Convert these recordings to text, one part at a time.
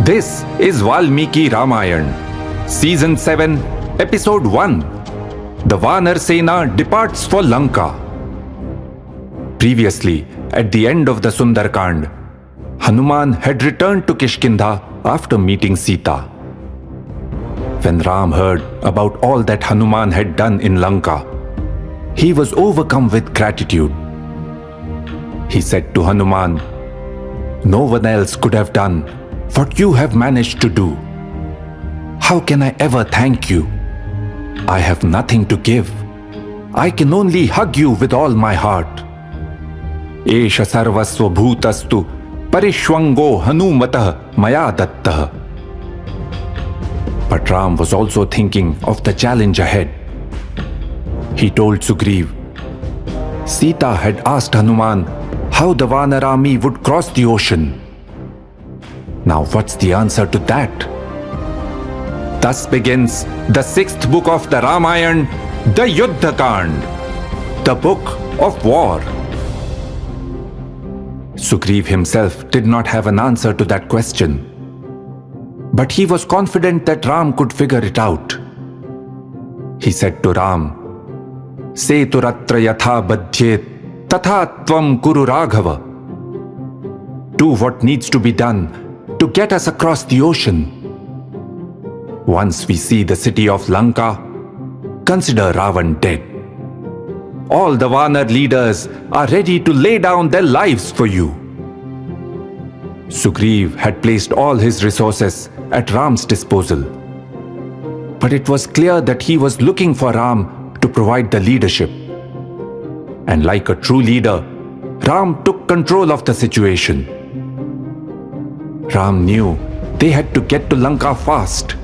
This is Valmiki Ramayan, Season 7, Episode 1. The Vanar Sena departs for Lanka. Previously, at the end of the Sundarkand, Hanuman had returned to Kishkindha after meeting Sita. When Ram heard about all that Hanuman had done in Lanka, he was overcome with gratitude. He said to Hanuman, "No one else could have done what you have managed to do. How can I ever thank you? I have nothing to give. I can only hug you with all my heart. Esha sarvasva bhutastu parishwango hanumatah maya dattah." But Ram was also thinking of the challenge ahead. He told Sugriv, Sita had asked Hanuman how the Vanar army would cross the ocean. Now what's the answer to that? Thus begins the 6th book of the Ramayan, the Yuddhakand, the book of war. Sugriv himself did not have an answer to that question, but he was confident that Ram could figure it out. He said to Ram, "Seturatra yatha badhyet tatha tvam kuru Raghava." Do what needs to be done to get us across the ocean. Once we see the city of Lanka, consider Ravan dead. All the Vanar leaders are ready to lay down their lives for you. Sugriv had placed all his resources at Ram's disposal. But it was clear that he was looking for Ram to provide the leadership. And like a true leader, Ram took control of the situation. Ram knew they had to get to Lanka fast.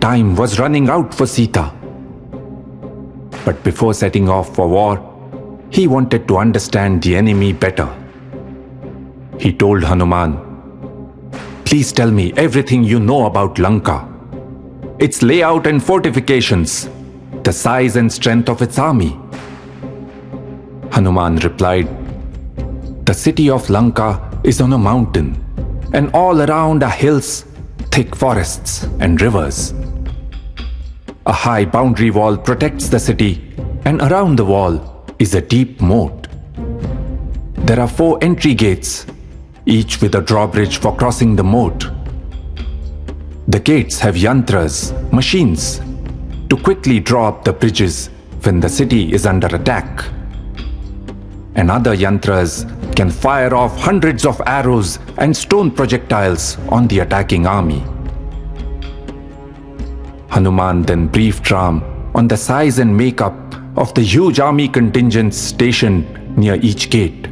Time was running out for Sita. But before setting off for war, he wanted to understand the enemy better. He told Hanuman, "Please tell me everything you know about Lanka, its layout and fortifications, the size and strength of its army." Hanuman replied, "The city of Lanka is on a mountain, and all around are hills, thick forests, and rivers. A high boundary wall protects the city, and around the wall is a deep moat. There are 4 entry gates, each with a drawbridge for crossing the moat. The gates have yantras, machines, to quickly draw up the bridges when the city is under attack. And other yantras can fire off hundreds of arrows and stone projectiles on the attacking army." Hanuman then briefed Ram on the size and makeup of the huge army contingents stationed near each gate.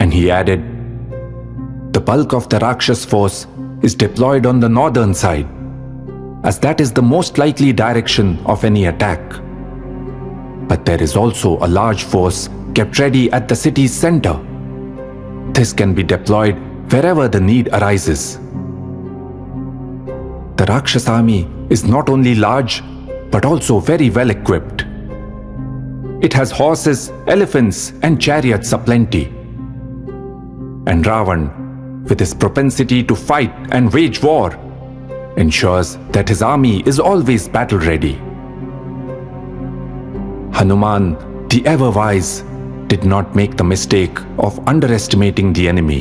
And he added, "The bulk of the Rakshas force is deployed on the northern side, as that is the most likely direction of any attack. But there is also a large force kept ready at the city's center. This can be deployed wherever the need arises." The Rakshas army is not only large, but also very well equipped. It has horses, elephants, and chariots aplenty. And Ravan, with his propensity to fight and wage war, ensures that his army is always battle-ready. Hanuman, the ever-wise, did not make the mistake of underestimating the enemy.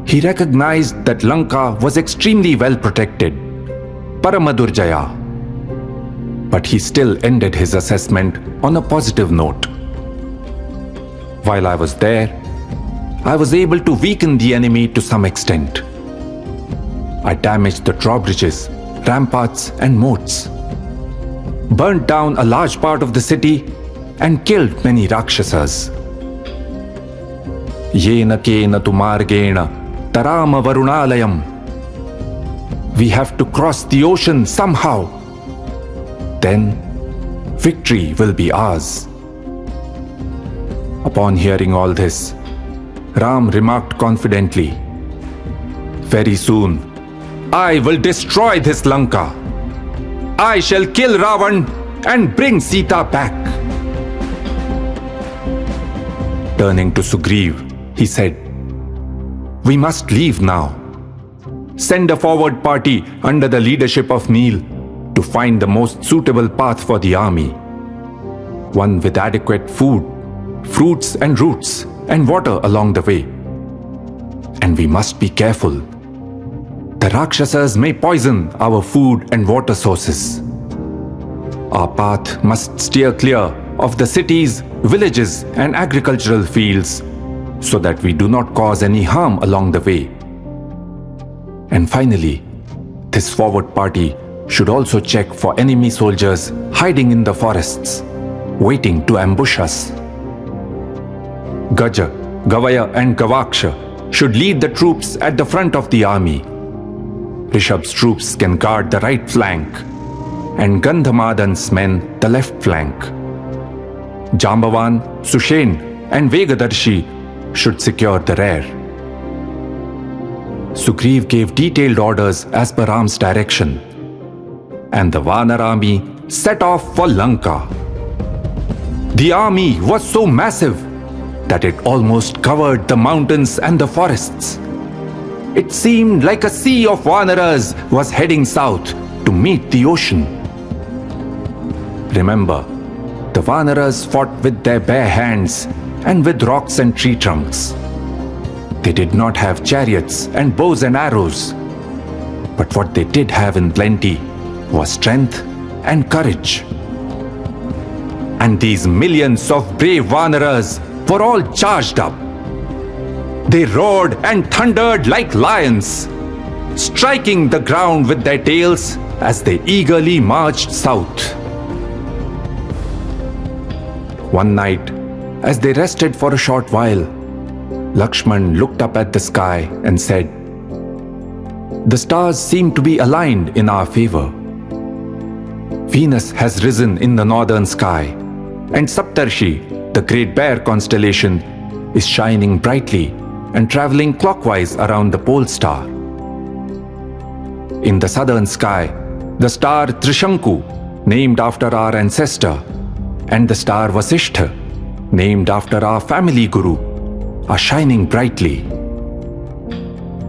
He recognized that Lanka was extremely well protected, Paramadurjaya. But he still ended his assessment on a positive note. "While I was there, I was able to weaken the enemy to some extent. I damaged the drawbridges, ramparts, and moats, burnt down a large part of the city, and killed many Rakshasas. Yena kena tu margena tarama varunalayam. We have to cross the ocean somehow. Then victory will be ours." Upon hearing all this, Ram remarked confidently, "Very soon, I will destroy this Lanka. I shall kill Ravan and bring Sita back." Turning to Sugriv, he said, "We must leave now. send a forward party under the leadership of Neil to find the most suitable path for the army. One with adequate food, fruits and roots, and water along the way. And we must be careful. The Rakshasas may poison our food and water sources. Our path must steer clear of the cities, villages, and agricultural fields so that we do not cause any harm along the way. And finally, this forward party should also check for enemy soldiers hiding in the forests, waiting to ambush us. Gaja, Gavaya, and Gavaksha should lead the troops at the front of the army. Rishabh's troops can guard the right flank, and Gandhamadan's men the left flank. Jambavan, Sushen, and Vegadarshi should secure the rear. Sugriv gave detailed orders as per Ram's direction, and the Vanar army set off for Lanka. The army was so massive that it almost covered the mountains and the forests. It seemed like a sea of Vanaras was heading south to meet the ocean. Remember, the Vanaras fought with their bare hands and with rocks and tree trunks. They did not have chariots and bows and arrows. But what they did have in plenty was strength and courage. And these millions of brave Vanaras were all charged up. They roared and thundered like lions, striking the ground with their tails as they eagerly marched south. One night, as they rested for a short while, Lakshman looked up at the sky and said, "The stars seem to be aligned in our favor. Venus has risen in the northern sky, and Saptarshi, the Great Bear constellation, is shining brightly and traveling clockwise around the pole star. In the southern sky, the star Trishanku, named after our ancestor, and the star Vasishtha, named after our family guru, are shining brightly.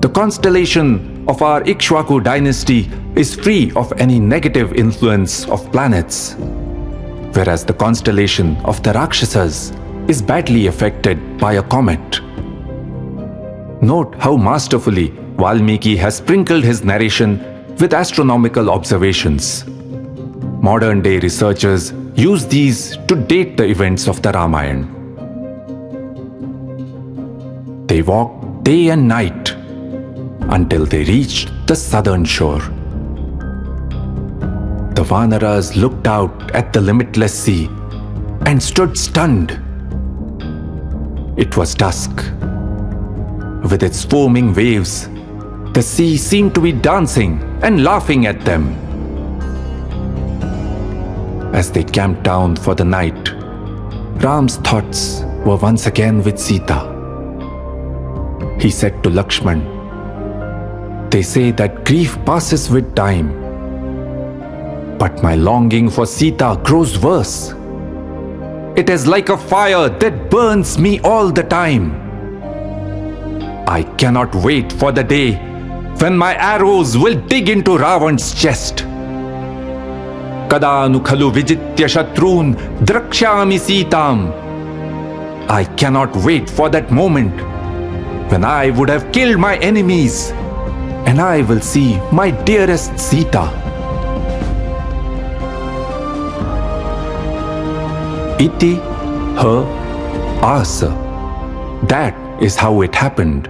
The constellation of our Ikshwaku dynasty is free of any negative influence of planets, whereas the constellation of the Rakshasas is badly affected by a comet." Note how masterfully Valmiki has sprinkled his narration with astronomical observations. Modern-day researchers use these to date the events of the Ramayan. They walked day and night until they reached the southern shore. The Vanaras looked out at the limitless sea and stood stunned. It was dusk. With its foaming waves, the sea seemed to be dancing and laughing at them. As they camped down for the night, Ram's thoughts were once again with Sita. He said to Lakshman, "They say that grief passes with time, but my longing for Sita grows worse. It is like a fire that burns me all the time. I cannot wait for the day when my arrows will dig into Ravan's chest. Kada nu khalu vijitya shatrun drakshami Sitam. I cannot wait for that moment when I would have killed my enemies and I will see my dearest Sita." Iti, her, asa. That is how it happened.